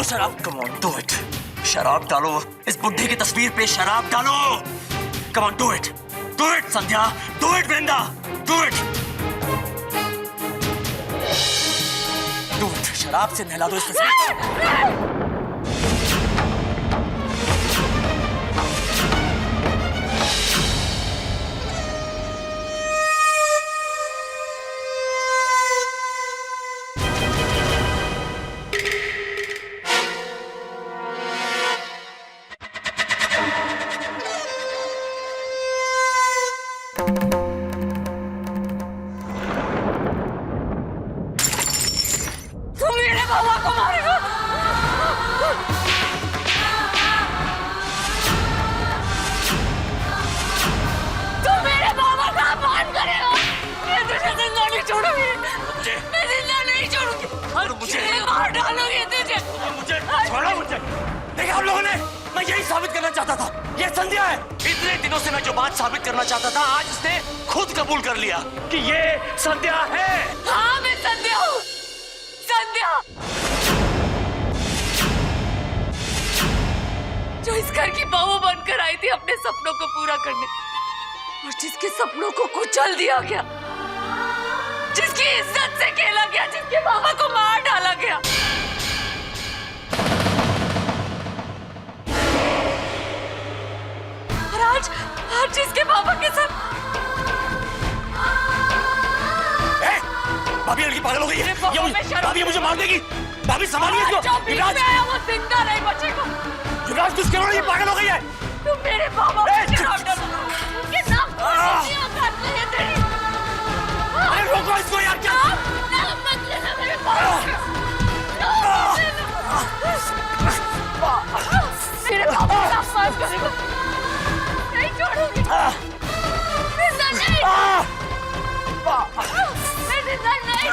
शराब। Come on do it. शराब डालो, इस बुढ़े की तस्वीर पे शराब डालो। Come on do it, do it Sandhya, do it Vrinda, do it, do it. शराब से नहला दो इस तस्वीर। आप लोगों ने, मैं यही साबित करना चाहता था, ये संध्या है। इतने दिनों से मैं जो बात साबित करना चाहता था, आज इसने खुद कबूल कर लिया कि ये संध्या है। हाँ, मैं संध्या हूँ। संध्या जो इस घर की बहू बनकर आई थी अपने सपनों को पूरा करने, और जिसके सपनों को कुचल दिया गया, जिसकी इज्जत से खेला गया, जिसके बाबा को मार डाला गया। आज जिसके बाबा के साथ भाभी लड़की पागल हो गई है। भाभी मुझे मार देगी। भाभी संभालिए इसको। युवराज वो जिंदा नहीं बचेगा। युवराज कुछ करो, ये पागल हो गई है। तुम मेरे बाबा के नाम डालो, उनके नाम तेरी। अरे रोको इसको यार। क्या नाम मत लेना मेरे बाबा। मेरे बाबा का अपमान करेगा, नहीं छोड़ूंगी। जिंदा नहीं,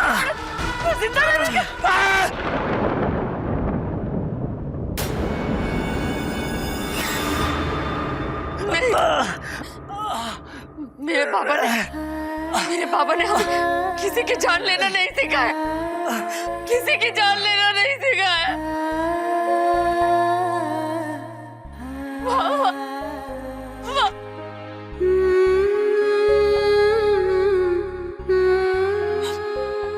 मैं जिंदा नहीं, मैं जिंदा नहीं। मेरे बाबा ने हमें किसी की जान लेना नहीं सिखाया, किसी की जान लेना नहीं सिखाया।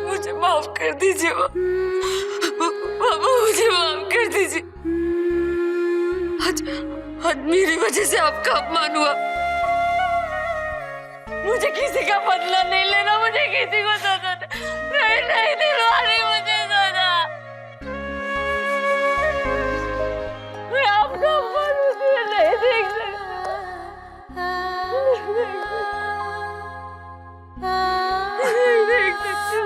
मुझे माफ कर दीजिए बाबा, मुझे माफ कर दीजिए। आज मेरी वजह से आपका अपमान हुआ। मुझे किसी का बदला नहीं लेना, मुझे किसी को सजा नहीं दिलवानी, मुझे सजा। मैं आपका अपमान नहीं देख सकता, नहीं देख सकती।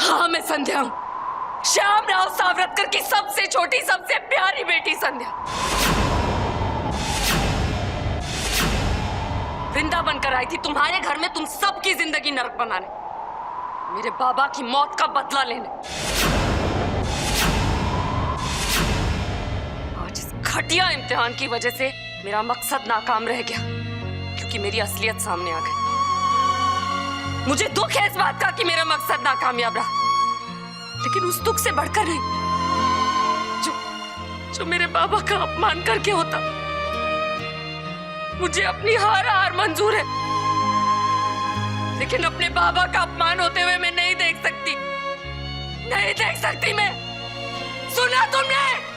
हाँ, मैं संध्या हूँ, श्याम राव सावरकर की सबसे छोटी, सबसे प्यारी बेटी संध्या। वृंदा बनकर आई थी तुम्हारे घर में तुम सबकी जिंदगी नरक बनाने, मेरे बाबा की मौत का बदला लेने। आज इस घटिया इम्तिहान की वजह से मेरा मकसद नाकाम रह गया, क्योंकि मेरी असलियत सामने आ गई। मुझे दुख है इस बात का कि मेरा मकसद नाकामयाब रहा, लेकिन उस दुख से बढ़कर नहीं जो मेरे बाबा का अपमान करके होता। मुझे अपनी हार मंजूर है, लेकिन अपने बाबा का अपमान होते हुए मैं नहीं देख सकती, नहीं देख सकती मैं। सुना तुमने?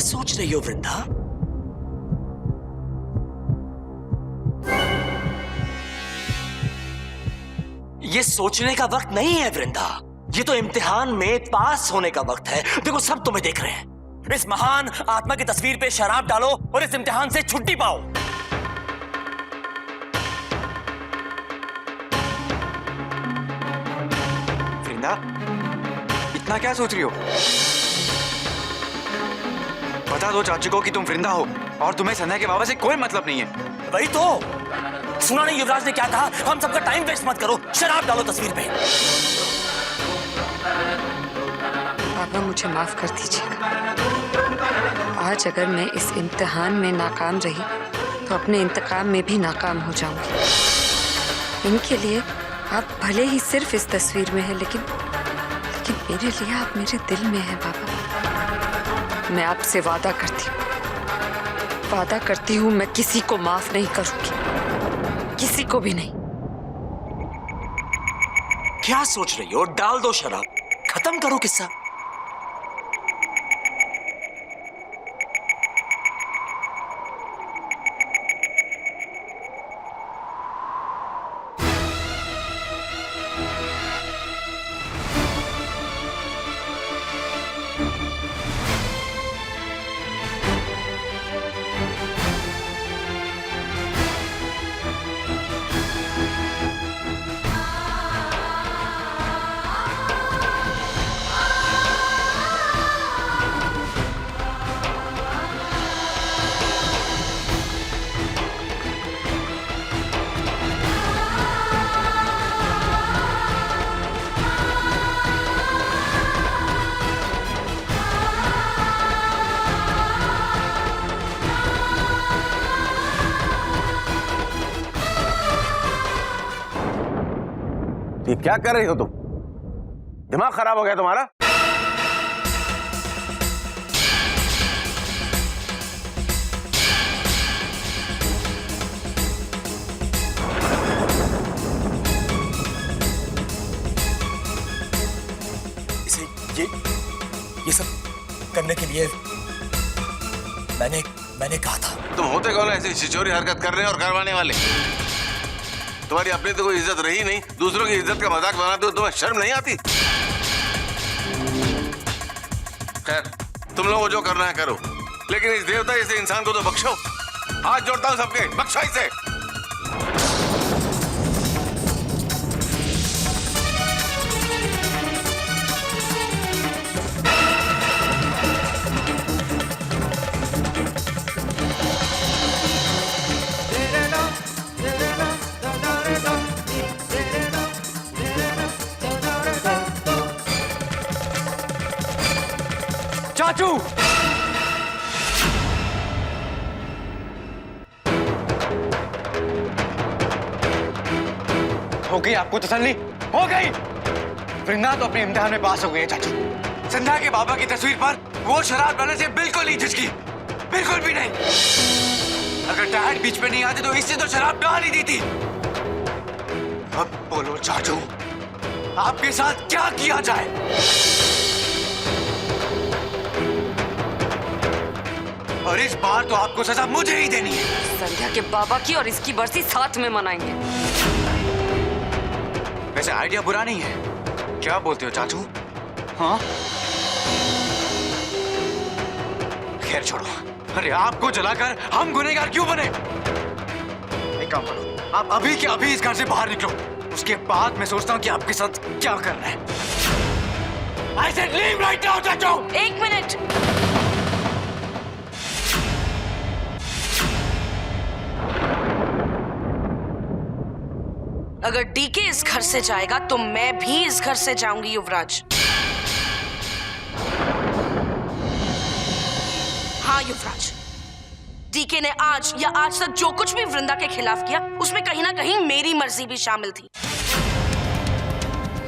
सोच रही हो वृंदा? ये सोचने का वक्त नहीं है वृंदा, ये तो इम्तिहान में पास होने का वक्त है। देखो सब तुम्हें देख रहे हैं। इस महान आत्मा की तस्वीर पे शराब डालो और इस इम्तिहान से छुट्टी पाओ। वृंदा, इतना क्या सोच रही हो? बता दो चाचू को कि तुम वृंदा हो और तुम्हें संध्या के बाबा से कोई मतलब नहीं है। वही तो सुना नहीं युवराज ने क्या कहा? हम सबका टाइम वेस्ट मत करो, शराब डालो तस्वीर पे। बाबा मुझे माफ कर दीजिएगा। आज अगर मैं इस इम्तिहान में नाकाम रही तो अपने इंतकाम में भी नाकाम हो जाऊंगी। इनके लिए आप भले ही सिर्फ इस तस्वीर में है, लेकिन मेरे लिए आप मेरे दिल में हैं बाबा। मैं आपसे वादा करती हूँ मैं किसी को माफ नहीं करूंगी, किसी को भी नहीं। क्या सोच रही हो? डाल दो शराब, खत्म करो किस्सा। ये क्या कर रही हो तुम? दिमाग खराब हो गया तुम्हारा? इसे ये सब करने के लिए मैंने कहा था। तुम होते कौन ऐसी छिछोरी हरकत कर रहे हो और करवाने वाले? तुम्हारी अपनी तो कोई इज्जत रही नहीं, दूसरों की इज्जत का मजाक बनाते हो, तुम्हें शर्म नहीं आती? खैर, तुम लोगों को जो करना है करो, लेकिन इस देवता जैसे इंसान को तो बख्शो। हाथ जोड़ता हूं सबके, बख्शो इसे। चाचू हो गई आपको तसल्ली? हो गई? वृंदा तो अपने इम्तिहान में पास हो गई है चाचू। संध्या के बाबा की तस्वीर पर वो शराब डालने से बिल्कुल नहीं झिझकी, बिल्कुल भी नहीं। अगर डैड बीच में नहीं आते तो इससे तो शराब डाल ही दी थी। अब बोलो चाचू, आपके साथ क्या किया जाए? और इस बार तो आपको सजा मुझे ही देनी है। संध्या के बाबा की और इसकी बरसी साथ में मनाएंगे। वैसे आइडिया बुरा नहीं है, क्या बोलते हो चाचू? हाँ, खैर छोड़ो। अरे आपको जलाकर हम गुनहगार क्यों बने? एक काम करो, आप अभी के अभी इस घर से बाहर निकलो, उसके बाद मैं सोचता हूँ कि आपके साथ क्या करना है। I said leave right now, चाचू। एक मिनट, अगर डीके इस घर से जाएगा तो मैं भी इस घर से जाऊंगी युवराज। हाँ युवराज, डीके ने आज या आज तक जो कुछ भी वृंदा के खिलाफ किया उसमें कहीं ना कहीं मेरी मर्जी भी शामिल थी।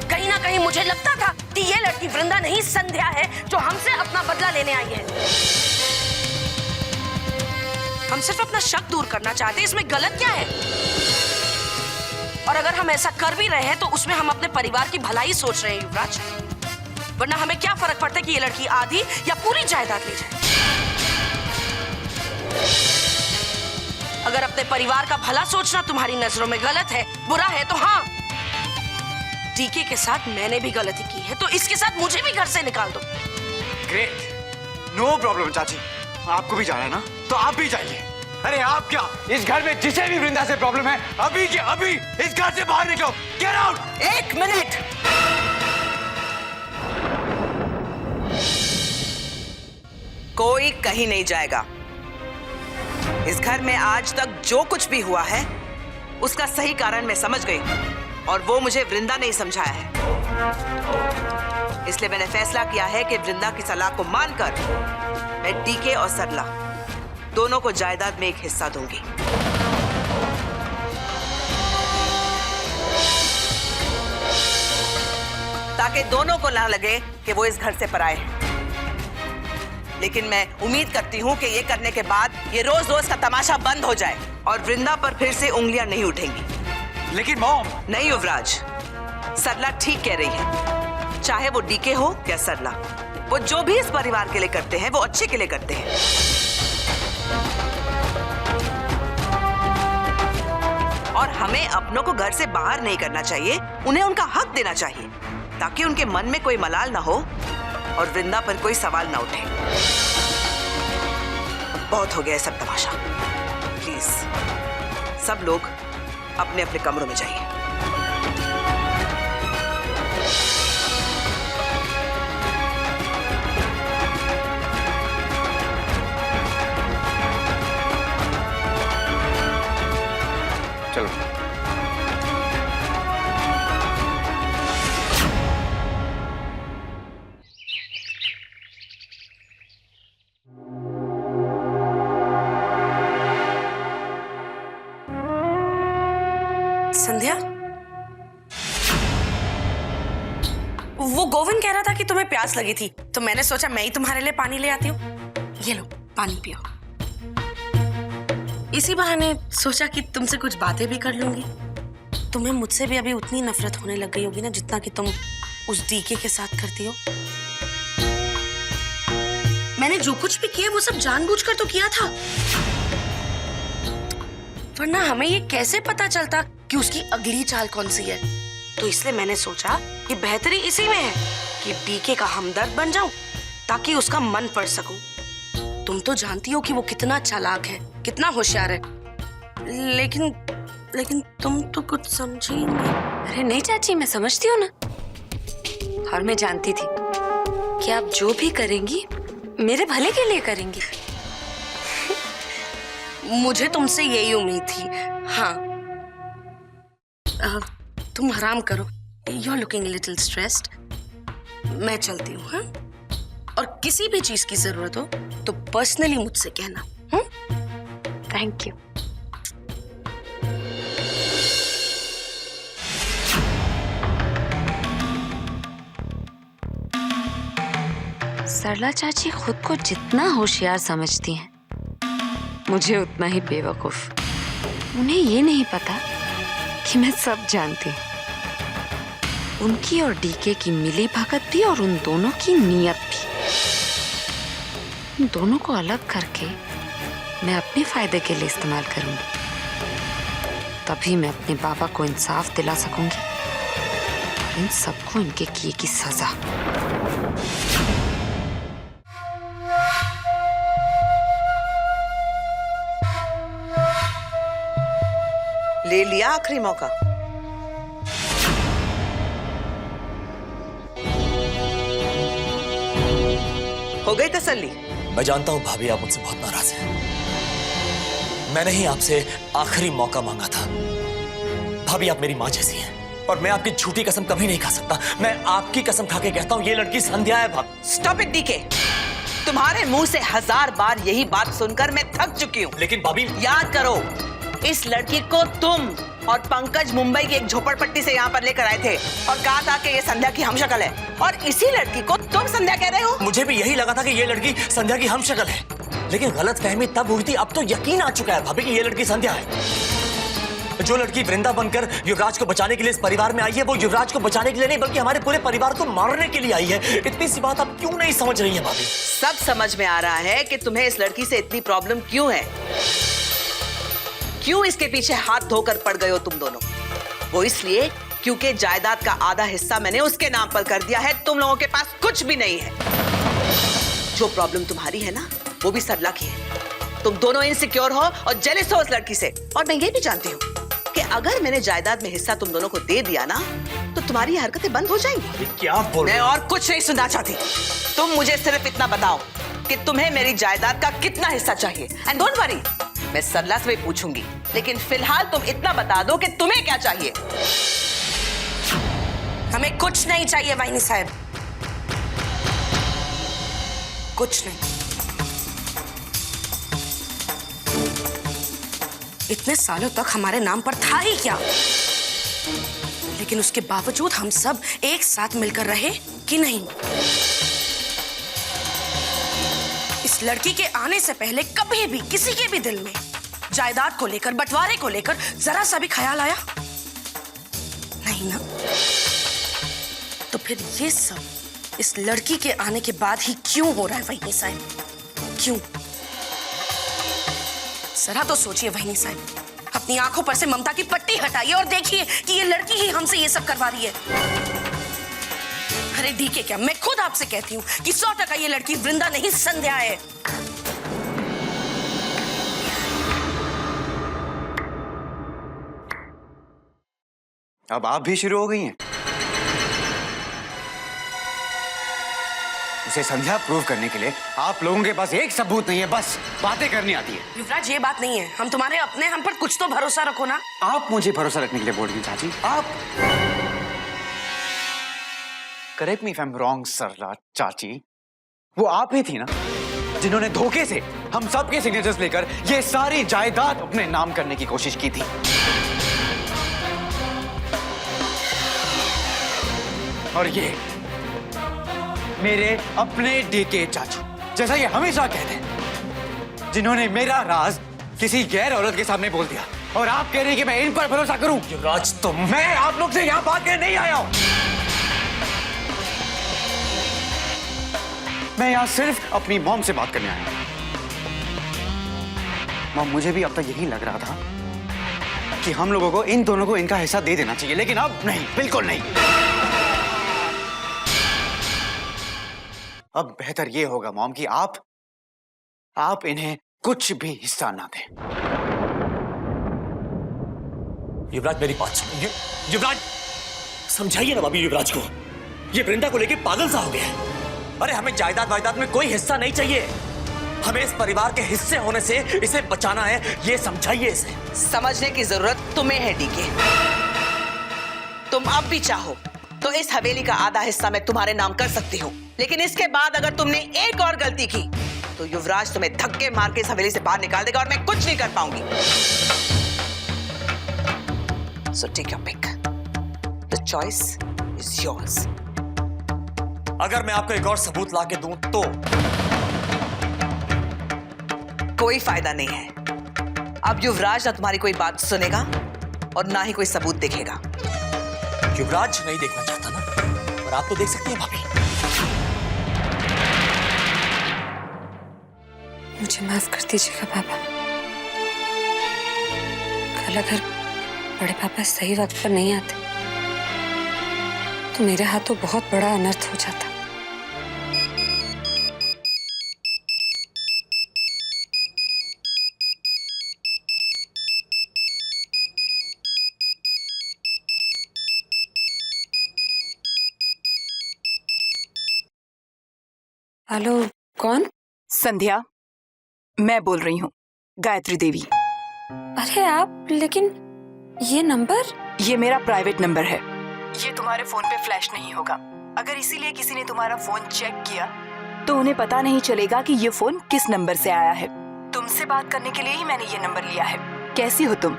कहीं ना कहीं मुझे लगता था कि ये लड़की वृंदा नहीं संध्या है जो हमसे अपना बदला लेने आई है। हम सिर्फ अपना शक दूर करना चाहते, इसमें गलत क्या है? और अगर हम ऐसा कर भी रहे हैं तो उसमें हम अपने परिवार की भलाई सोच रहे हैं युवराज, वरना हमें क्या फर्क पड़ता है कि ये लड़की आधी या पूरी जायदाद ले जाए। अगर अपने परिवार का भला सोचना तुम्हारी नजरों में गलत है, बुरा है, तो हाँ, डीके के साथ मैंने भी गलती की है, तो इसके साथ मुझे भी घर से निकाल दो। ग्रेट, नो प्रॉब्लम चाची। आपको भी जाना है ना, तो आप भी जाइए। अरे आप क्या, इस घर में जिसे भी वृंदा से प्रॉब्लम है, अभी के अभी इस घर से बाहर निकलो। Get out. एक मिनट, कोई कहीं नहीं जाएगा। इस घर में आज तक जो कुछ भी हुआ है उसका सही कारण मैं समझ गई और वो मुझे वृंदा ने ही समझाया है। इसलिए मैंने फैसला किया है कि वृंदा की सलाह को मानकर मैं डीके और सरला दोनों को जायदाद में एक हिस्सा दूंगी। ताकि दोनों को ना लगे कि वो इस घर से पराए हैं। लेकिन मैं उम्मीद करती हूँ कि ये करने के बाद ये रोज रोज का तमाशा बंद हो जाए और वृंदा पर फिर से उंगलियां नहीं उठेंगी। लेकिन मॉम, नहीं युवराज, सरला ठीक कह रही है। चाहे वो डीके हो या सरला, वो जो भी इस परिवार के लिए करते हैं वो अच्छे के लिए करते हैं। और हमें अपनों को घर से बाहर नहीं करना चाहिए, उन्हें उनका हक देना चाहिए ताकि उनके मन में कोई मलाल ना हो और वृंदा पर कोई सवाल ना उठे। बहुत हो गया है सब तमाशा। प्लीज सब लोग अपने अपने कमरों में जाइए। चलो। संध्या, वो गोविंद कह रहा था कि तुम्हें प्यास लगी थी, तो मैंने सोचा मैं ही तुम्हारे लिए पानी ले आती हूँ। ये लो पानी पियो। इसी बहाने सोचा कि तुमसे कुछ बातें भी कर लूंगी। तुम्हें मुझसे भी अभी उतनी नफरत होने लग गई होगी ना जितना कि तुम उस डीके के साथ करती हो। मैंने जो कुछ भी किया वो सब जानबूझकर तो किया था, वरना हमें ये कैसे पता चलता कि उसकी अगली चाल कौन सी है। तो इसलिए मैंने सोचा कि बेहतरी इसी में है कि डीके का हमदर्द बन जाऊं ताकि उसका मन पढ़ सकूं। तुम तो जानती हो कि वो कितना चालाक है, कितना होशियार है, लेकिन तुम तो कुछ समझी नहीं। अरे नहीं चाची, मैं समझती हूँ ना, और मैं जानती थी कि आप जो भी करेंगी मेरे भले के लिए करेंगी। मुझे तुमसे यही उम्मीद थी। हाँ, तुम आराम करो। You are looking little stressed. मैं चलती हूँ। हाँ, और किसी भी चीज की जरूरत हो तो पर्सनली मुझसे कहना। Thank you. सरला चाची खुद को जितना होशियार समझती हैं, मुझे उतना ही बेवकूफ। उन्हें ये नहीं पता कि मैं सब जानती हूँ, उनकी और डीके की मिली भगत भी और उन दोनों की नीयत भी। उन दोनों को अलग करके मैं अपने फायदे के लिए इस्तेमाल करूंगी, तभी मैं अपने बाबा को इंसाफ दिला सकूंगी और इन सबको इनके किए की सजा। ले लिया आखिरी मौका। हो गई तसल्ली? मैं जानता हूं भाभी, आप मुझसे बहुत नाराज हैं। मैंने ही आपसे आखिरी मौका मांगा था। भाभी, आप मेरी माँ जैसी हैं और मैं आपकी झूठी कसम कभी नहीं खा सकता। मैं आपकी कसम खा के कहता हूँ, ये लड़की संध्या है। भाभी स्टॉप इट डीके। तुम्हारे मुंह से 1000 बार यही बात सुनकर मैं थक चुकी हूँ। लेकिन भाभी, याद करो, इस लड़की को तुम और पंकज मुंबई की एक झोपड़पट्टी से यहाँ पर लेकर आए थे और कहा था कि ये संध्या की हमशक्ल है, और इसी लड़की को तुम संध्या कह रहे हो। मुझे भी यही लगा था कि ये लड़की संध्या की हमशक्ल है, लेकिन गलतफहमी तब हुई थी। अब तो यकीन आ चुका है भाभी कि ये लड़की संध्या है। जो लड़की वृंदा बनकर युवराज को बचाने के लिए इस परिवार में आई है, वो युवराज को बचाने के लिए नहीं बल्कि हमारे पूरे परिवार को मारने के लिए आई है। इतनी सी बात आप क्यों नहीं समझ रही है भाभी? सब समझ में आ रहा है कि तुम्हें इस लड़की से इतनी प्रॉब्लम क्यों है, क्यों इसके पीछे हाथ धोकर पड़ गए हो तुम दोनों। वो इसलिए क्योंकि जायदाद का आधा हिस्सा मैंने उसके नाम पर कर दिया है। तुम लोगों के पास कुछ भी नहीं है। जो प्रॉब्लम तुम्हारी है ना, वो भी सरला की है। तुम दोनों इनसिक्योर हो और जेलस हो उस लड़की से। और मैं ये भी जानती हूँ कि अगर मैंने जायदाद में हिस्सा तुम दोनों को दे दिया ना, तो तुम्हारी हरकतें बंद हो जाएंगी। क्या बोल मैं और कुछ नहीं सुनना चाहती। तुम मुझे सिर्फ इतना बताओ कि तुम्हें मेरी जायदाद का कितना हिस्सा चाहिए। एंड डोंट वरी, मैं सरला से भी पूछूंगी, लेकिन फिलहाल तुम इतना बता दो कि तुम्हें क्या चाहिए। हमें कुछ नहीं चाहिए वाहिनी साहब, कुछ नहीं। इतने सालों तक हमारे नाम पर था ही क्या, लेकिन उसके बावजूद हम सब एक साथ मिलकर रहे कि नहीं? इस लड़की के आने से पहले कभी भी किसी के भी दिल में जायदाद को लेकर, बंटवारे को लेकर जरा सा भी ख्याल आया? नहीं ना? तो फिर ये सब इस लड़की के आने के बाद ही क्यों हो रहा है वहीनी साहब? क्यों? जरा तो सोचिए वहीनी साहब, अपनी आंखों पर से ममता की पट्टी हटाइए और देखिए कि ये लड़की ही हमसे ये सब करवा रही है। अरे डीके, क्या मैं खुद आपसे कहती हूँ कि 100% ये लड़की वृंदा नहीं, संध्या है। अब आप भी शुरू हो गई हैं। उसे संध्या प्रूव करने के लिए आप लोगों के पास एक सबूत नहीं है, बस बातें करनी आती है। युवराज, ये बात नहीं है, हम तुम्हारे अपने, हम पर कुछ तो भरोसा रखो ना। आप मुझे भरोसा रखने के लिए बोल रही हैं चाची? आप correct me if I am wrong Sarla चाची, वो आप ही थी ना जिन्होंने धोखे से हम सबके सिग्नेचर्स लेकर ये सारी जायदाद अपने नाम करने की कोशिश की थी। और ये मेरे अपने डीके चाचू, जैसा ये हमेशा कहते हैं, जिन्होंने मेरा राज किसी गैर औरत के सामने बोल दिया। और आप कह रहे हैं कि मैं इन पर भरोसा करूं? युवराज, मैं आप लोग से यहां बात करने नहीं आया हूं। मैं यहां सिर्फ अपनी मॉम से बात करने आया हूं। मॉम, मुझे भी अब तक यही लग रहा था कि हम लोगों को इन दोनों को इनका हिस्सा दे देना चाहिए, लेकिन अब नहीं, बिल्कुल नहीं। अब बेहतर ये होगा मॉम कि आप इन्हें कुछ भी हिस्सा ना दें। युवराज, मेरी बात सुनो। युवराज, समझाइए ना भाभी युवराज को, ये वृंदा को लेके पागल सा हो गया है। अरे हमें जायदाद वायदाद में कोई हिस्सा नहीं चाहिए, हमें इस परिवार के हिस्से होने से इसे बचाना है, ये समझाइए इसे। समझने की जरूरत तुम्हें है डीके। तुम अब भी चाहो तो इस हवेली का आधा हिस्सा मैं तुम्हारे नाम कर सकती हूँ, लेकिन इसके बाद अगर तुमने एक और गलती की तो युवराज तुम्हें धक्के मार के इस हवेली से बाहर निकाल देगा और मैं कुछ नहीं कर पाऊंगी। So take your pick. The choice is yours. अगर मैं आपको एक और सबूत लाके दूं तो? कोई फायदा नहीं है। अब युवराज ना तुम्हारी कोई बात सुनेगा और ना ही कोई सबूत देखेगा। युवराज नहीं देखना चाहता ना, और आप तो देख सकती हैं भाभी। मुझे माफ कर दीजिएगा पापा। कल अगर बड़े पापा सही वक्त पर नहीं आते तो मेरे हाथों बहुत बड़ा अनर्थ हो जाता। हेलो, कौन? संध्या, मैं बोल रही हूँ, गायत्री देवी। अरे आप, लेकिन ये नंबर? ये मेरा प्राइवेट नंबर है, ये तुम्हारे फोन पे फ्लैश नहीं होगा। अगर इसीलिए किसी ने तुम्हारा फोन चेक किया तो उन्हें पता नहीं चलेगा कि ये फोन किस नंबर से आया है। तुमसे बात करने के लिए ही मैंने ये नंबर लिया है। कैसी हो तुम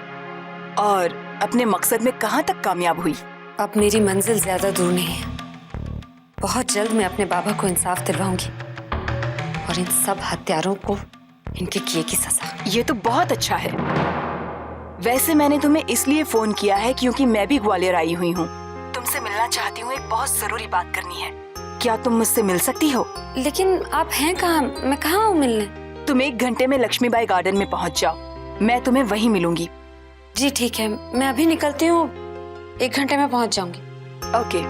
और अपने मकसद में कहाँ तक कामयाब हुई? अब मेरी मंजिल ज्यादा दूर नहीं है। बहुत जल्द मैं अपने बाबा को इंसाफ दिलवाऊंगी और इन सब हत्यारों को इनके किए की सजा। ये तो बहुत अच्छा है। वैसे मैंने तुम्हें इसलिए फोन किया है क्योंकि मैं भी ग्वालियर आई हुई हूँ। तुमसे मिलना चाहती हूँ, एक बहुत जरूरी बात करनी है। क्या तुम मुझसे मिल सकती हो? लेकिन आप हैं कहाँ? मैं कहाँ हूँ मिलने? तुम 1 घंटे में लक्ष्मीबाई गार्डन में पहुँच जाओ, मैं तुम्हें वहीं मिलूंगी। जी ठीक है, मैं अभी निकलती हूँ, 1 घंटे में पहुँच जाऊंगी। ओके।